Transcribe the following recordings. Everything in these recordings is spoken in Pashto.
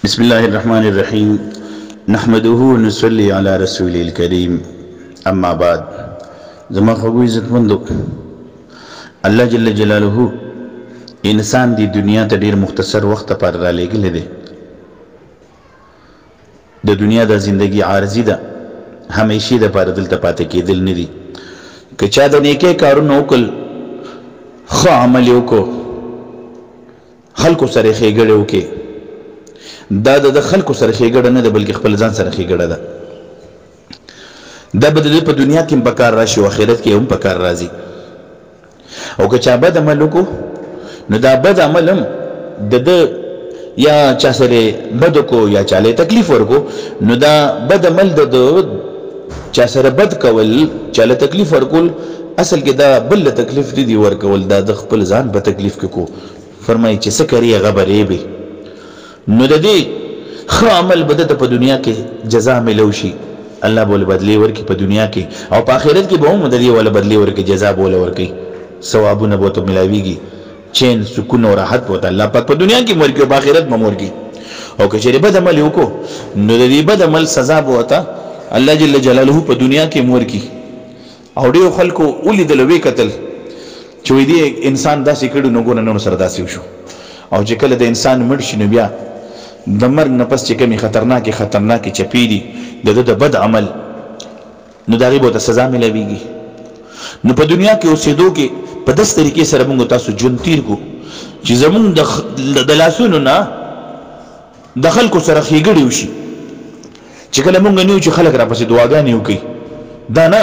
بسم الله الرحمن الرحيم نحمده ونصلي على رسول الكريم اما بعد زما خو عزت مندو الله جل جلاله انسان دی دنیا ته ډیر مختصر وخت پر را لګل دي د دنیا د زندگی عارضی ده همیشه د پر دلته پاتې کېدل نه دي که چا د نیکه کارونه وکړ خو عمل وکړو خلکو سره ښېګړه وکړي دا د خلکو سره ښېګړه نه ده بلکې خپل ځان سره ښېګړه ده دا به د په دنیا کې هم په کار راشي او آخرت کې هم په کار راځي او که چا بد عمل وکړو نو دا بد عمل هم د یا چا سره بد وکړو یا چاله تکلیف ورکړو نو دا بد عمل د چا سره بد کول چاله تکلیف ورکول اصل کې دا بل تکلیف دی ورکول دا د خپل ځان په تکلیف کې کو فرمایي چې څه کوي غبرې به نو د دې خو عمل بده په دنیا کې جزاء ملو شي الله بوله بدلی ورکي په دنیا کې او په آخرت کې به هم د دې ولا بدلی ورکي جزاء بوله ورکي ثوابونه به ته ملاويږي چین سکون او راحت به الله پاک په دنیا کې مرګ او په آخرت به مرګي او که چیرې بد عمل وکړو نو د دې بد عمل سزا به وته الله جل جلاله په دنیا کې مرګي او ډیو خلکو ولیدل وی قتل چې دې انسان داسې کړي نو ګونه نو سره داسې وشو او چې کله د انسان مړ شي نو بیا د مرګ نه پس چې کومي خطرناکي چپی دي د بد عمل نو دغه به سزا ملويږي نو په دنیا کې اوسېدو کې په داس طریقې سره موږ تاسو جون تیر کو چې زموږ د لاسونو نه د خلکو سره ښېګړې وشي چې کله موږ نیو چې خلک را پسې دعاګانې وکړي دا نه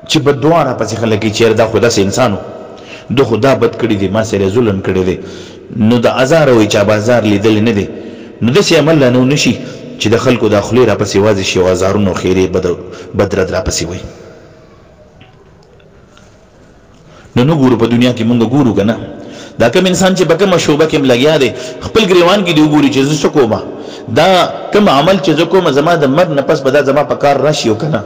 چې بد دعا را پسې خلک یې چېرې دا خو داسې انسانو دو خدا بد کړي دي ما سره ظلم کړی دی نو د ازار وي چا بازار لیدل نه دي نو داسې عمل نه نشي چې د خلکو د خولې را پسې واځي شي او ازارونو خیرې بدرد را پسې وي نو ګورو په دنیا کې مونږ ګورو که نه دا کوم انسان چې په کومه شعبه کې لګیا دی خپل ګریوان کې دی وګوري چې زه څه کومه دا کوم عمل چې زه کومه زما د مرګ نه پس به دا زما په کار راشي او که نه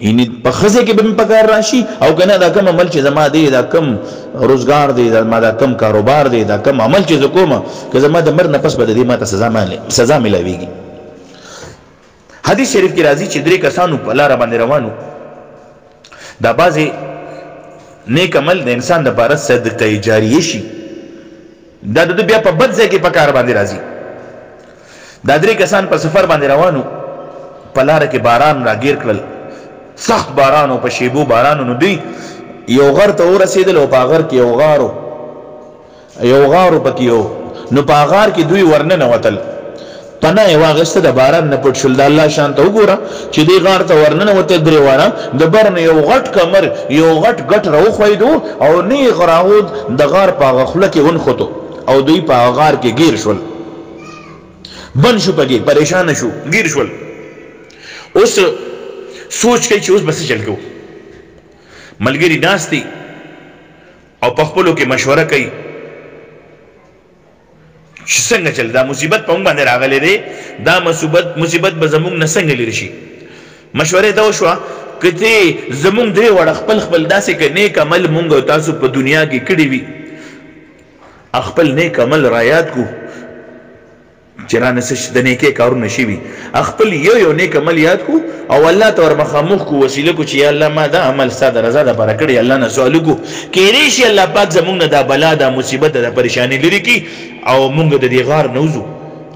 یعنی په ښځې کې به مې په کار راشي او که نه دا کوم عمل چې زما دی دا کوم روزګار دی زما دا کوم کاروبار دی دا کوم عمل چې زه کومه که زما د مرګ نه پس به د دې ماته سزا ملاویږي حدیث شریف کې راځي چې درې کسانو په لاره باندې روانو دا بعضې نیک عمل د انسان دپاره صدقه جاریه شي دا د بیا په بد ځای کې په کار باندې راځي دا درې کسان په سفر باندې روانو په لاره کې باران راګیر کړل سخت باران او په شیبو باران نو دوی یو غر ته ورسېدل او په غر کې یو غارو پکې یو نو په غار کې دوی ورننه وتل پناه یې واغسته د باران نه پټ شول د الله شان ته وګوره چې دې غار ته ورننه وتل درې واره د بر نه یو غټ کمر یو غټ راوښویدو او نیغ راغود د غار په هغه خوله کې ونښتو او دوی په هغه غار کې ګیر شول بند شو پکې پریشانه شو ګیر شول اوس سوچ کوي چې اوس بس چل کو ملګری ناست دي او په خپلو کې مشوره کوي چې څنګه چل دا مصیبت په موږ باندې راغلی دی دا مصیبت به زموږ نه څنګه لرې شي مشورې دا وشوه که ته زموږ درې وړه خپل داسې که نیک عمل موږ او تاسو په دنیا کې کړي وي خپل نیک عمل را یاد کو چې رانه څه د نیکۍ کارونه شوي خپل یو نیک عمل یاد کو او الله ته ور مخامخ کو وسیله کو چې یا الله ما دا عمل ستا د رضا دپاره کړی الله نه سوال وکړو کیدای شي الله پاک زموږ نه دا بلا دا مصیبت دا پریشاني لرې کړي او موږ د دې غار نه وځو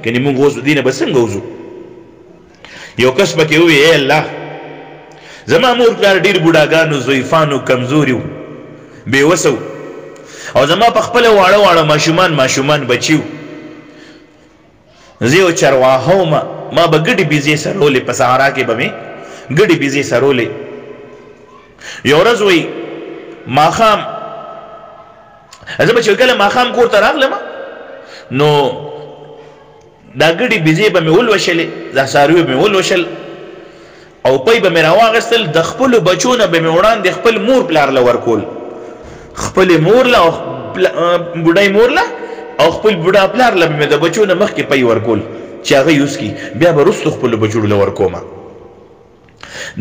کنې موږ اوس دې نه به څنګه وځو یو کس پکې ووایي ای الله زما مور پلار ډېر بوډاګانو ضعیفانو کمزوري بې وسه او زما په خپله واړه ماشومان بچي زه یو چرواهه وم ما به ګډې بیزې سرولې په صحرا کې به مې ګډې بیزې سرولې یو ورځ وایي ماښام زه به چې کله ماښام کور ته راغلم نو دا ګډې بیزې به مې ولوشلې دا څاروي به مې ولوشل او پی به مې راواغېستل د خپلو بچو نه به مې وړاندې خپل مور پلار له ورکول خپلې مور له او بوډۍ مور له او خپل بوډا پلار له مې د بچو نه مخکې پی ورکول چې هغه یوز کړي بیا به وروستو خپلو بچو له ورکومه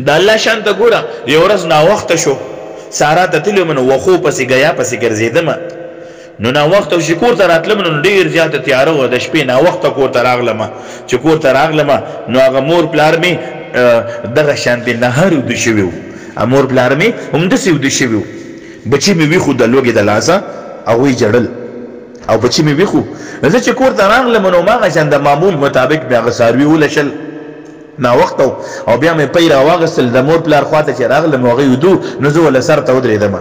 د الله شان ته ګوره یو ورځ ناوخته شو سارا ته تللی وم نو وښو پسې ګیا پسې ګرځېدمه نو ناوخته چې کور ته راتلم نو ډېر زیاته تیاره وه د شپې ناوخته کور ته راغلمه چې کور ته راغلمه نو هغه مور پلار مې دغه شانتې نهر اوده شوي وو مور پلار مې همداسې اوده شوي وو بچي مې ویښو د لوږې د لاسه هغوی جړل او بچي مې ویښو زه چې کور ته راغلم نو هماغه شان د معمول مطابق مې هغه څاروي ولشل ناوخته او بیا مې پی راواغېستل د مور پلار خواته چې راغلم هغوی ودو نو زه وله سر ته ودرېدمه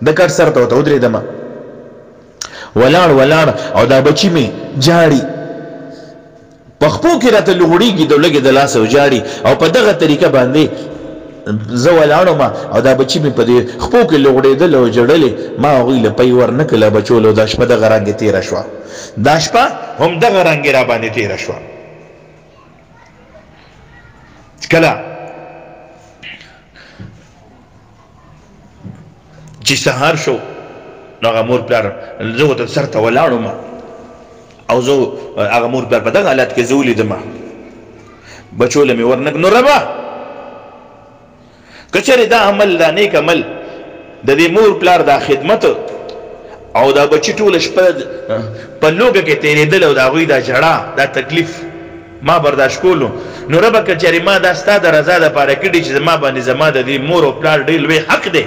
د کټ سر ته ورته ودرېدمه ولاړ او دا بچی می جاړي پخپو کې راته لغړیږي د لګي د لاس او جاړي او په دغه طریقه باندې زه ولاړم او دا بچی می په دې خپو کې لغړېدل او جړلې ما هغوی له پی ور نه کله بچولو دا شپه دغه رنګې تېره شوه دا شپه هم دغه رنګې را باندې تېره شوه کله چې سهار شو نو هغه مور پلار زه ورته سر ته ولاړم او زه هغه مور پلار په دغه حالت کې زه ولیدم بچو له مې ورنک نو ربه که چېرې دا عمل دا نیک عمل د دې مور پلار دا خدمت او دا بچي ټوله شپه په لوږه کې تېرېدل او د هغوی دا ژړا دا تکلیف ما برداشت کولو نو ربه که چېرې ما دا ستا د رضا دپاره کړي چې زما باندې زما د دې مور او پلار ډېر لوی حق دی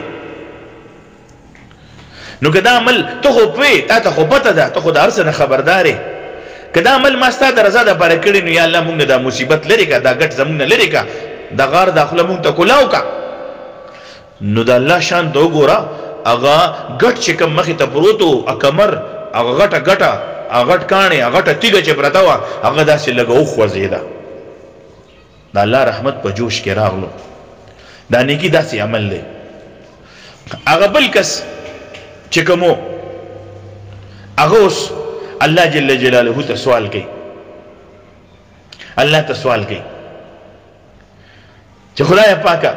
نو که دا عمل ته خو پوهې تا ته خو پته ده ته خو د هر څه نه خبردار یې که دا عمل ما ستا د رضا دپاره کړي نو یا الله مونږ نه دا مصیبت لرې که دا ګټ زمونږ نه لرې که دا غار دا خوله مونږ ته کولاو که نو د الله شان ته وګوره هغه ګټ چې کوم مخې ته پروت و کمر هغه غټه ګټه هغه غټ کاڼې هغه غټه تیږه چې پرته وه هغه داسې لږه وخوځېده د الله رحمت په جوش کې راغلو دا نیکي داسې عمل دی هغه بل کس چې کومو هغه اوس الله جل جلاله ته سوال کوي الله ته سوال کوي چې خدای پاکه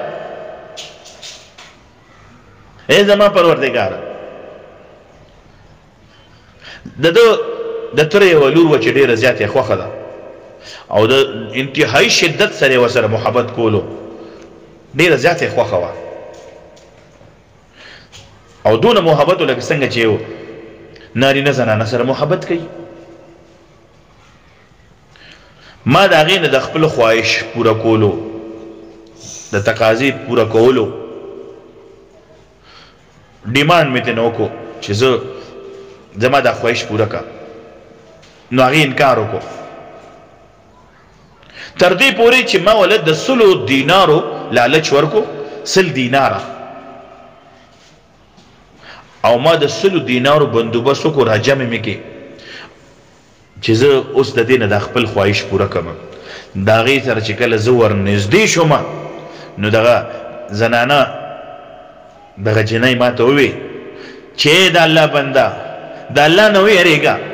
ای زما پروردګاره د تره یوه لور وه چې ډېره زیاته یې خوښه ده او د انتهایي شدت سره یې ورسره محبت کولو ډېره زیاته یې خوښه وه او دونه محبت لکه څنګه چې یو نارینه زنانه سره محبت کوي ما د هغې نه د خپل خواهش پوره کولو د تقاضې پوره کولو ډیمانډ مې ترې نه وکړو چې زه زما دا خواهش پوره کړه نو هغې انکار وکړو تر دې پورې چې ما ولې د 100 دینارو لالچ ورکو 100 دیناره او ما د 100 دینارو بندوبست وکړو راجمع مې کې چې زه اوس د دې نه د خپل خواهش پوره کړم د هغې سره چې کله زه ورنږدې شوم نو دغه زنانه دغه جنۍ ما ته ووې چې د الله بنده د الله نه ویرېږه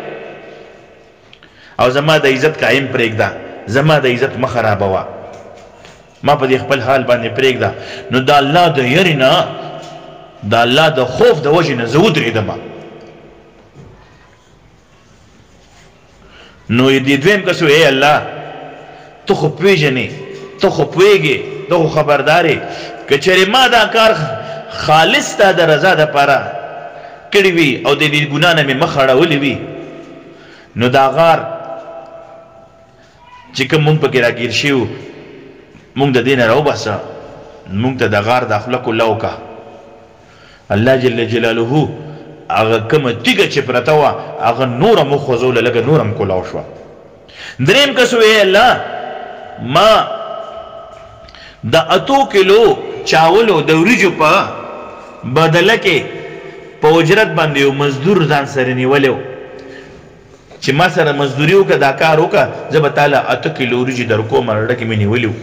او زما د عزت قایم پرېږده زما د عزت مه خرابوه ما په دې خپل حال باندې پرېږده نو د الله د یرې نه د الله د خوف د وجې نه زه ودرېدم نو دې دویم کس ای الله ته خو پوهېژنې ته خو پوهېږې ته خو خبردار یې که چېرې ما دا کار خالص تا د رضا دپاره کړي وي او د دې ګناه نه مې مخ اړولې وي نو دا غار چې کوم مونږ پکې راګیر شوي مونږ د دې نه راوباسه مونږ ته د غار دا خوله کوله وکړه الله جل جلاله هغه کومه تیږه چې پرته وه هغه نور هم وخوځوله لږه نور هم کولاو شوه درېیم کس وی الله ما د 8 کیلو چاولو د وریجو په بدله کې په اجرت باندې یو مزدور ځان سره نیولی و چې ما سره مزدوري وکړه دا کار وکړه زه به تاله 8 کیلو وریجې درکوم رډه کې مې نیولي و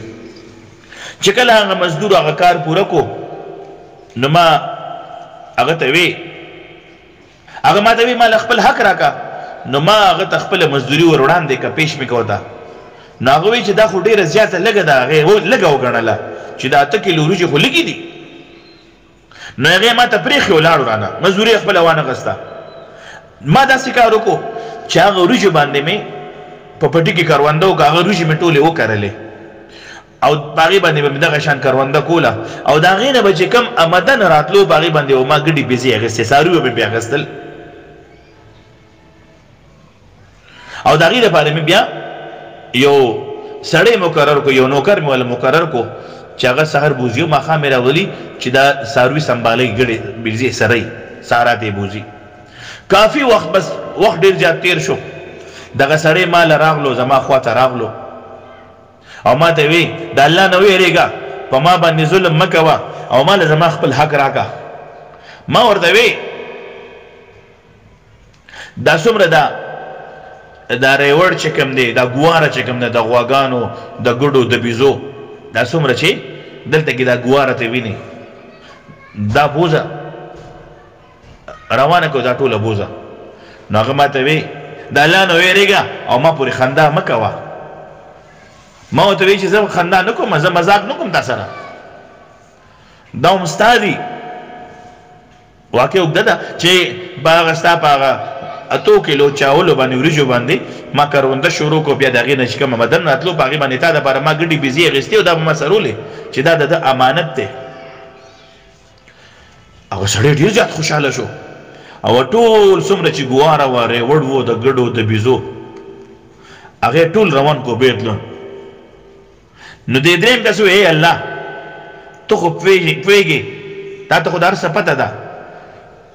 چې کله هغه مزدور هغه کار پوره کو نو ما هغه ته وی هغه ما ته وی ما له خپل حق راکړه نو ما هغه ته خپله مزدوري ور وړاندې کړه پیش مې کوته نو هغه وی چې دا خو ډېره زیاته لږه ده هغې لږه وګڼله چې دا 8 کیلو وریجې خو لږې دي نو هغې ما ته پرېښې ولاړو رانه مزدوري یې خپله وانغسته ما داسې کار وکړو چې هغه وریجو باندې مې په پټي کې کرونده وکړه هغه وریجې مې ټولې وکرلې او په هغې باندې به مې دغه شان کرونده کوله او د هغې نه به چې کوم آمدن راتلو په هغې باندې به ما ګډې بیزې اخیستې څاروي به مې بیا اخیستل او دا غیر لپاره مې بیا یو سړی مقرر کو، یو نوکر مې ولا مقرر کو چې هغه سحر بوزي او ماښام یې راولي چې دا څاروي سنبالوي، ګډې بلځې سرۍ سارا ته بوزي. کافي وخت بس وخت ډېر زیات تېر شو، دغه سړی ما له راغلو، زما خوا ته راغلو او ما ته وی د الله نه ویرېږه، په ما باندې ظلم مه کوه او ما له زما خپل حق راکړه. ما ورته وی دا څومره دا ریوړ چې کوم دی، دا ګواره چې کوم دی، د غواګانو د ګډو د بیزو دا څومره چې دلته کې دا ګواره ته ویني، دا بوزه روانه کو، دا ټوله بوزه. نو هغه ما ته وی د الله نه ویرېږه او ما پورې خندا مه کوه. ما ورته وی چې زه خندا نه کوم، زه مذاق نه کوم تا سره، دا هم ستا دي. واقع اوږده ده چې په هغه ستا په هغه 8 کیلو چاولو باندې وریجو باندې ما کرونده شروع کو، بیا د هغې نه چې کومه بدن راتلو په هغې باندې تا دپاره ما ګډې بیزې اخېستې او دا به ما سرولې چې دا د ده امانت دی. هغه سړی ډېر زیات خوشحاله شو او ټول څومره چې ګواره وه، ریوړ و، د ګډو د بیزو، هغې ټول روان کو بیت له. نو دې درېیم کس وی ای الله ته خو پوهېږې، تا ته خو د هر څه پته ده،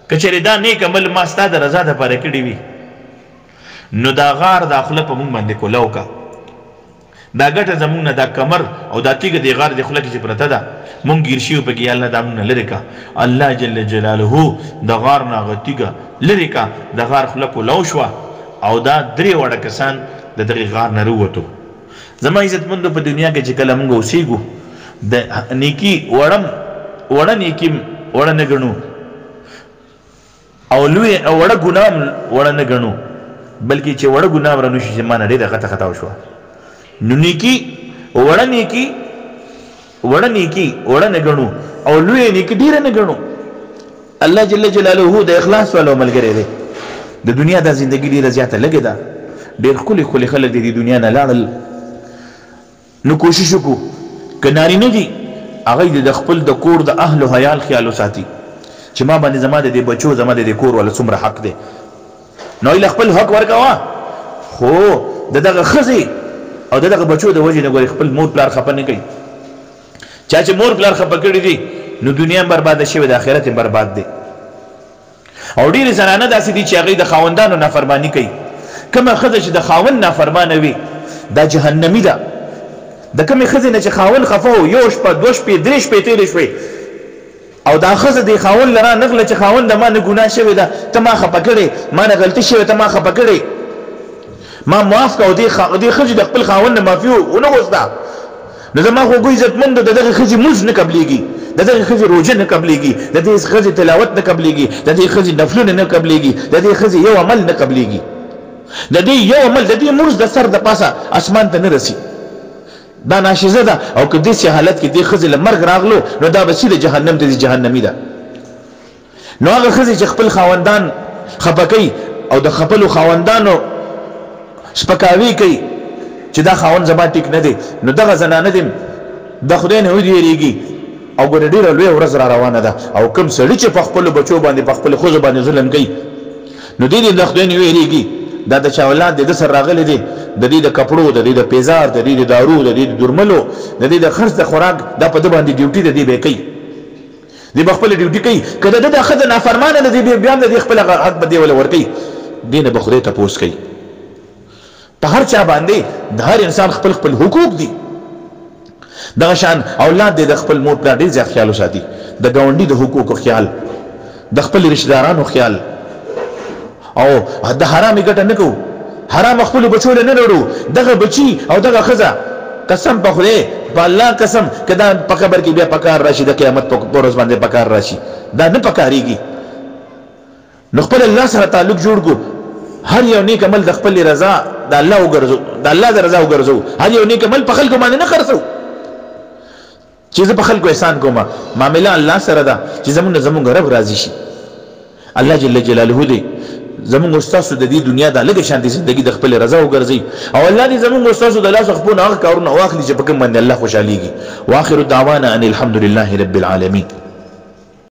که چېرې دا نیک عمل ما ستا د رضا دپاره کړي وي نو دا غار دا خوله په مونږ باندې کولاو کا، دا ګټه زمونږ نه، دا کمر او دا تیږه د غار د خوله کې چې پرته ده مونږ ګیر شوي پکې، یا الله دا مونږ نه لرې کا. الله جل جلاله د غار نه هغه تیږه لرې کا، د غار خوله کولاو شوه او دا 3 وړه کسان د دغې غار نه راووتو. زما عزتمندو په دنیا کې چې کله مونږ اوسېږو د نیکي وړه نیکي وړه نه ګڼو او لوی او وړه ګناه وړه نه ګڼو، بلکې چې وړه ګناه ورنو شي چې ما نه ډېره غټه خطا وشوه. نو نیکي وړه نیکي وړه نه ګڼو او لوی نیکي ډېره نه ګڼو. الله جل جلاله د اخلاص والو ملګری دی. د دنیا دا زندګي ډېره زیاته لږې ده، ډېر ښکلي خلک دي د دنیا نه لاړل. نو کوشش وکړو که نارینه دي هغوی د خپل د کور د اهل و عیال خیال وساتي چې ما باندې زما د دې بچو، زما د دې کور والا څومره حق دی. نو له خپل حق ورکوه، خو د دغه ښځې او د دغه بچو د وجې نه ګورې خپل مور پلار خفه نه کوي. چا چې مور پلار خفه کړي دي نو دنیا هم برباده شوې، د آخرت هم برباد دی. او ډېرې زنانه داسې دي چې هغوی د خاوندانو نافرماني کوي. کومه ښځه چې د خاوند نافرمانه وي دا جهنمي ده. د کومې ښځې نه چې خاوند خفه و، 1 شپه 2 شپې 3 شپې تېرې شوې او دا ښځه د خاوند لره نغله چې خاوند د ما نه ګناه شوې ده، ته ما خفه کړې، ما نه غلطي شوې، ته ما خفه کړې، ما معاف کړه، او دې ښځې د خپل خاوند نه معافي ونه غوښته. نو زما خو ګوی عزتمندو د دغې ښځې مونځ نه قبلېږي، د دغې ښځې روژه نه قبلېږي، د دې ښځې تلاوت نه قبلېږي، د دې ښځې نفلونه نه قبلېږي، د دې ښځې یو عمل نه قبلېږي، د دې یو عمل، د دې مونځ د سر د پاسه اسمان ته نه رسي. دا ناشیزه ده. او که داسې حالت کې دې ښځې له مرګ راغلو نو دا به سیده جهنم ته ځي، جهنمي ده. نو هغه ښځې چې خپل خاوندان خفه کوي او د خپلو خاوندانو سپکاوي کوي چې دا خاوند زما ټیک نه دی، نو دغه زنانه دې د خدای نه ویریږي او ګوره ډېره لویه ورځ را روانه ده. او کوم سړي چې په خپلو بچو باندې په خپلو ښځو باندې ظلم کوي نو دې د خدای نه ویریږي. دا د چا اولاد د سر راغلی دی، د دې د کپړو، د دې د پیزار، د دې د دارو، د دې د درملو، د دې د خرڅ د خوراک، دا په ده باندې ډیوټي د دې به کوي، دې به خپله ډیوټي کوي. که د ده د ښځه نافرمانه ده، دې بیا هم د دې خپل حق به دې وله ورکوي، دې نه به خدای تپوس کوي. په هر چا باندې د هر انسان خپل خپل حقوق دي. دغه شان اولاد دې د خپل مور پلار ډېر زیات خیال وساتي، د ګاونډي د حقوقو خیال، د خپل رشته دارانو خیال، او د حرامې ګټه نه کوو، حرام خپلو بچو له نه لرو. دغه بچي او دغه ښځه قسم په خدای، په الله قسم، که دا په قبر کې بیا پکار راشي، د قیامت په ورځ باندې پکار راشي، دا نه پکارېږي. نو خپل الله سره تعلق جوړ کړو، هر یو نیک عمل د خپل رضا د الله وګرځو، د الله د رضا وګرځو. هر یو نیک عمل په خلکو باندې نه خرڅو چې زه په خلکو احسان کوم، معامله الله سره ده چې زمونږ رب راضي شي. الله جل جلاله دی زمونږ استاسو د دې دنیا د لږه شانتي زندگی د خپل رضا وګرځي، او الله دې زمونږ استاسو د لاس خپلونه هغه کارونه واخلي چې په کوم باندې الله خوشاليږي. واخر دعوانا ان الحمد لله رب العالمين.